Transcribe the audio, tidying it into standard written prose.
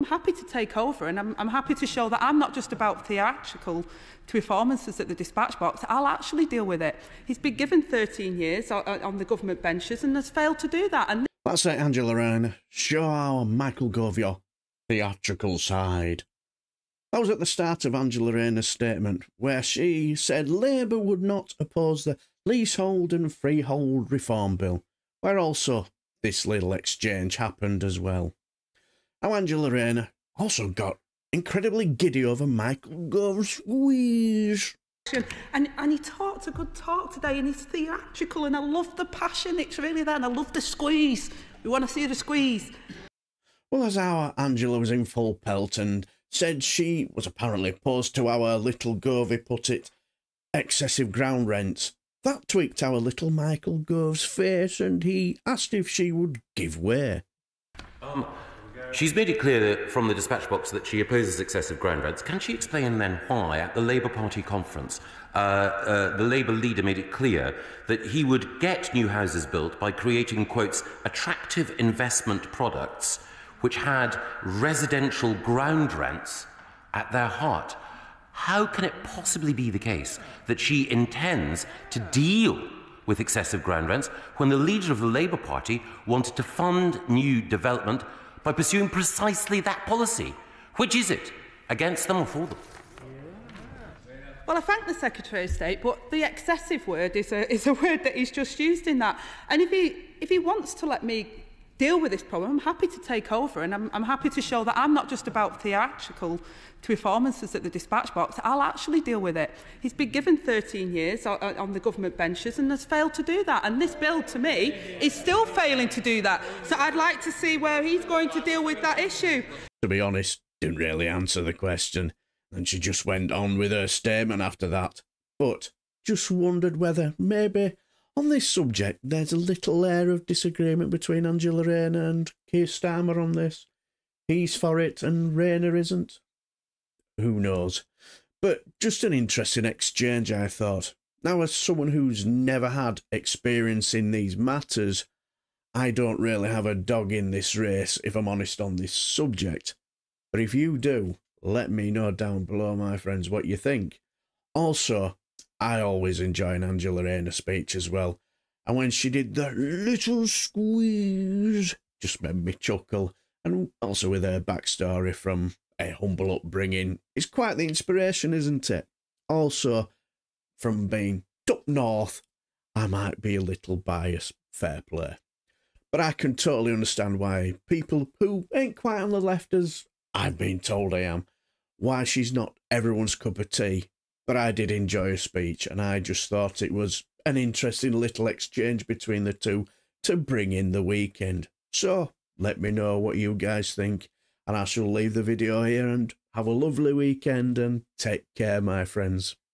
happy to take over, and I'm happy to show that I'm not just about theatrical performances at the dispatch box. I'll actually deal with it. He's been given 13 years on the government benches and has failed to do that. And that's it, Angela Rayner. Show our Michael Gove your theatrical side. That was at the start of Angela Rayner's statement, where she said Labour would not oppose the Leasehold and Freehold Reform Bill, where also this little exchange happened as well. Now, Angela Rayner also got incredibly giddy over Michael Gove's squeeze. And he talked a good talk today, and he's theatrical, and I love the passion. It's really there, and I love the squeeze. We want to see the squeeze. Well, as our Angela was in full pelt and said she was apparently opposed to our little Gove put it, excessive ground rents, that tweaked our little Michael Gove's face, and he asked if she would give way. She's made it clear that from the dispatch box that she opposes excessive ground rents. Can she explain then why, at the Labour Party conference, the Labour leader made it clear that he would get new houses built by creating, quotes, attractive investment products which had residential ground rents at their heart? How can it possibly be the case that she intends to deal with excessive ground rents when the leader of the Labour Party wanted to fund new development by pursuing precisely that policy? Which is it? Against them or for them? Well, I thank the Secretary of State, but the excessive word is a word that he's just used in that. And if he wants to let me deal with this problem, I'm happy to take over, and I'm happy to show that I'm not just about theatrical performances at the dispatch box. I'll actually deal with it. He's been given 13 years on the government benches and has failed to do that. And this bill, to me, is still failing to do that. So I'd like to see where he's going to deal with that issue. To be honest, didn't really answer the question, and she just went on with her statement after that. But just wondered whether maybe on this subject there's a little air of disagreement between Angela Rayner and Keir Starmer on this. He's for it and Rayner isn't. Who knows? But just an interesting exchange, I thought. Now, as someone who's never had experience in these matters, I don't really have a dog in this race, if I'm honest on this subject. But if you do, let me know down below, my friends, what you think. Also, I always enjoy an Angela Rayner speech as well. And when she did the little squeeze, just made me chuckle. And also with her backstory from a humble upbringing, it's quite the inspiration, isn't it? Also, from being up north, I might be a little biased, fair play. But I can totally understand why people who ain't quite on the left, as I've been told I am, why she's not everyone's cup of tea. But I did enjoy her speech, and I just thought it was an interesting little exchange between the two to bring in the weekend. So, let me know what you guys think, and I shall leave the video here and have a lovely weekend and take care, my friends.